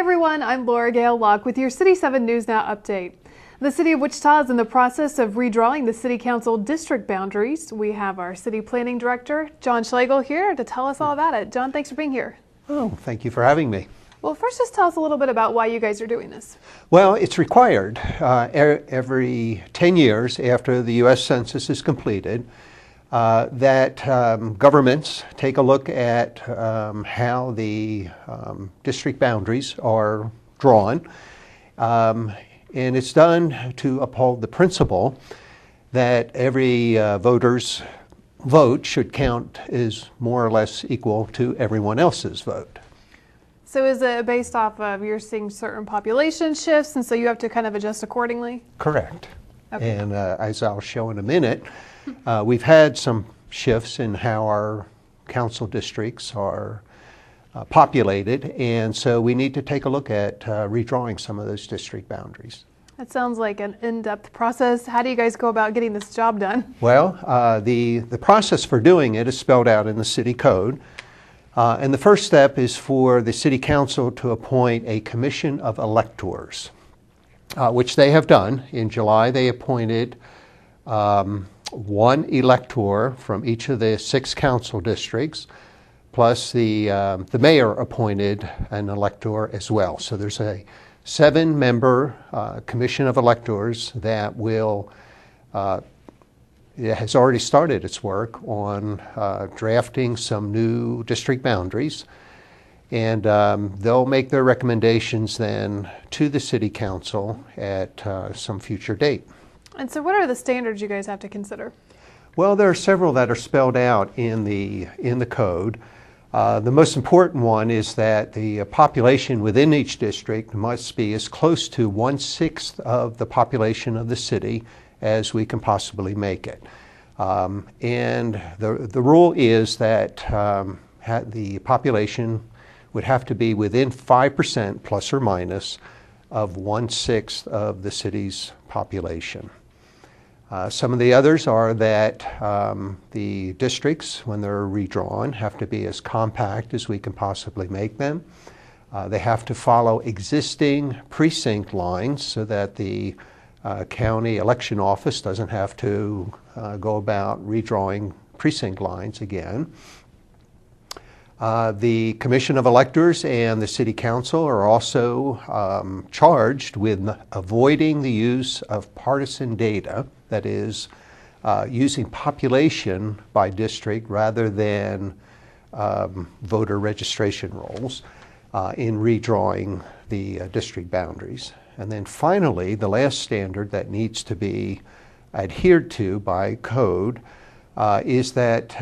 everyone, I'm Laura Gale Locke with your City 7 News Now update. The City of Wichita is in the process of redrawing the City Council district boundaries. We have our City Planning Director, John Schlegel, here to tell us all about it. John, thanks for being here. Oh, thank you for having me. Well, first just tell us a little bit about why you guys are doing this. Well, it's required every 10 years after the U.S. Census is completed that governments take a look at how the district boundaries are drawn. And it's done to uphold the principle that every voter's vote should count as more or less equal to everyone else's vote. So is it based off of you're seeing certain population shifts, and so you have to kind of adjust accordingly? Correct. Okay. And as I'll show in a minute, we've had some shifts in how our council districts are populated, and so we need to take a look at redrawing some of those district boundaries. That sounds like an in-depth process. How do you guys go about getting this job done? Well, the process for doing it is spelled out in the city code. And the first step is for the city council to appoint a commission of electors, which they have done. In July, they appointed one elector from each of the 6 council districts, plus the mayor appointed an elector as well. So there's a 7-member commission of electors that will it has already started its work on drafting some new district boundaries, and they'll make their recommendations then to the city council at some future date. And so what are the standards you guys have to consider? Well, there are several that are spelled out in the code. The most important one is that the population within each district must be as close to 1/6 of the population of the city as we can possibly make it. And the rule is that the population would have to be within 5% plus or minus of 1/6 of the city's population. Some of the others are that the districts, when they're redrawn, have to be as compact as we can possibly make them. They have to follow existing precinct lines so that the county election office doesn't have to go about redrawing precinct lines again. The Commission of Electors and the City Council are also charged with avoiding the use of partisan data, that is, using population by district rather than voter registration rolls in redrawing the district boundaries. And then finally, the last standard that needs to be adhered to by code is that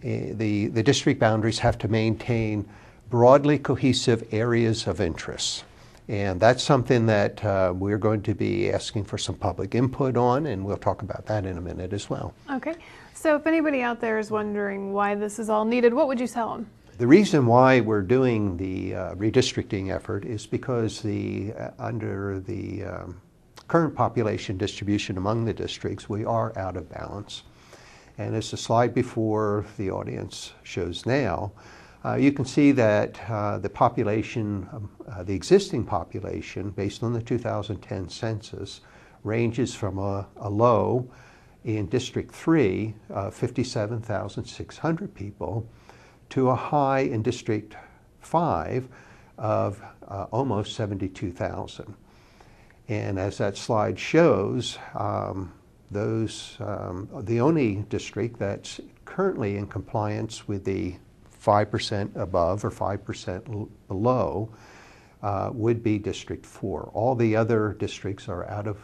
the district boundaries have to maintain broadly cohesive areas of interest. And that's something that we're going to be asking for some public input on, and we'll talk about that in a minute as well. Okay. So if anybody out there is wondering why this is all needed, what would you tell them? The reason why we're doing the redistricting effort is because under the current population distribution among the districts, we are out of balance. And as the slide before the audience shows now, you can see that the population, the existing population, based on the 2010 census, ranges from a low in District 3 of 57,600 people to a high in District 5 of almost 72,000. And as that slide shows, the only district that's currently in compliance with the 5% above or 5% below would be District 4. All the other districts are out of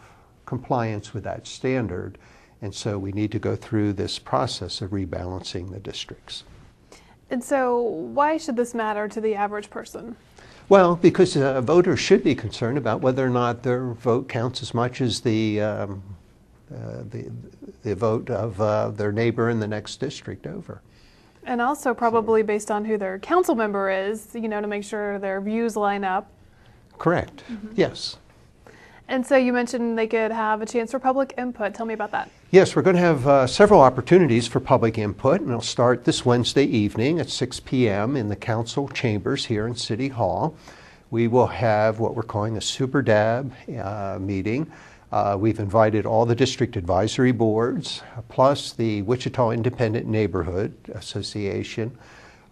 compliance with that standard, and so we need to go through this process of rebalancing the districts. And so why should this matter to the average person? Well, because voters should be concerned about whether or not their vote counts as much as the vote of their neighbor in the next district over. And also probably based on who their council member is, you know, to make sure their views line up. Correct. Mm-hmm. Yes. And so you mentioned they could have a chance for public input. Tell me about that. Yes, we're going to have several opportunities for public input, and it'll start this Wednesday evening at 6 p.m. in the council chambers here in City Hall. we will have what we're calling a Super DAB meeting. We've invited all the district advisory boards, plus the Wichita Independent Neighborhood Association,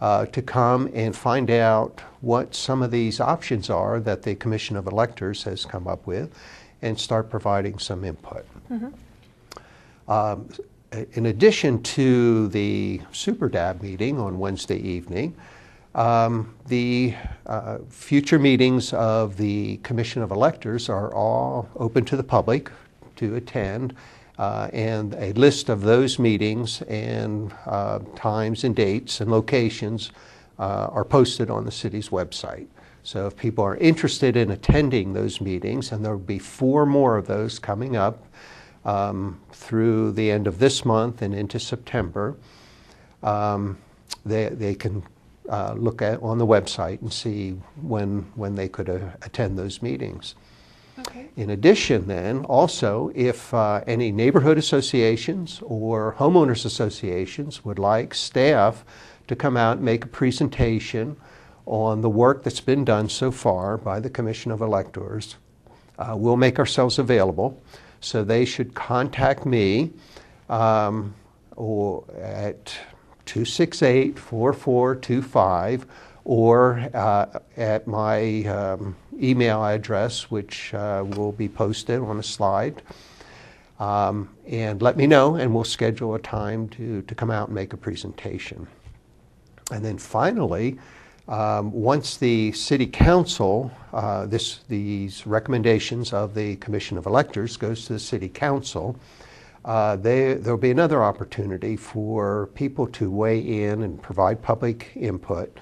to come and find out what some of these options are that the Commission of Electors has come up with and start providing some input. In addition to the Super DAB meeting on Wednesday evening, the future meetings of the Commission of Electors are all open to the public to attend, and a list of those meetings and times and dates and locations are posted on the city's website. So if people are interested in attending those meetings, and there will be 4 more of those coming up through the end of this month and into September, they can look at on the website and see when they could attend those meetings. Okay. In addition, then, also, if any neighborhood associations or homeowners associations would like staff to come out and make a presentation on the work that's been done so far by the Commission of Electors, we'll make ourselves available. So they should contact me or at 268-4425 or at my email address, which will be posted on a slide. And let me know, and we'll schedule a time to come out and make a presentation. And then finally, once the City Council, these recommendations of the Commission of Electors goes to the City Council, there'll be another opportunity for people to weigh in and provide public input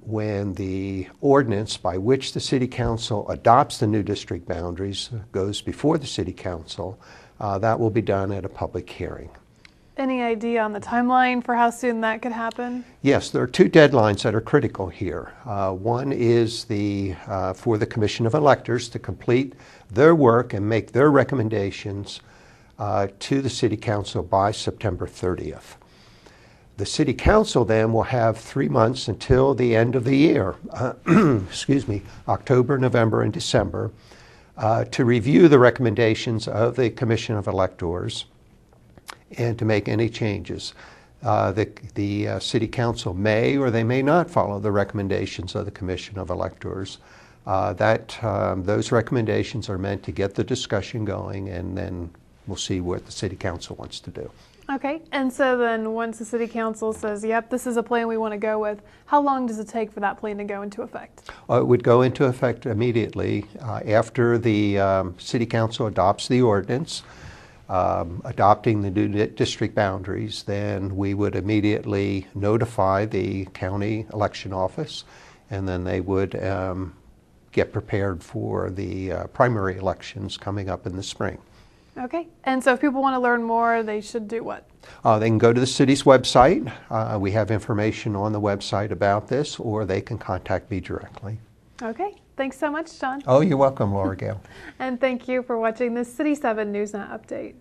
when the ordinance by which the City Council adopts the new district boundaries goes before the City Council. That will be done at a public hearing. Any idea on the timeline for how soon that could happen? Yes, there are 2 deadlines that are critical here. One is for the Commission of Electors to complete their work and make their recommendations to the City Council by September 30th. The City Council then will have 3 months until the end of the year, excuse me, October, November, and December, to review the recommendations of the Commission of Electors and to make any changes. The City Council may or they may not follow the recommendations of the Commission of Electors. Those recommendations are meant to get the discussion going, and then we'll see what the City Council wants to do. Okay, and so then once the City Council says, yep, this is a plan we want to go with, how long does it take for that plan to go into effect? It would go into effect immediately after the City Council adopts the ordinance. Adopting the new district boundaries, then we would immediately notify the county election office, and then they would get prepared for the primary elections coming up in the spring. Okay, and so if people want to learn more, they should do what? They can go to the city's website. We have information on the website about this, or they can contact me directly. Okay, thanks so much, John. Oh, you're welcome, Laura Gale. And thank you for watching this City 7 NewsNow update.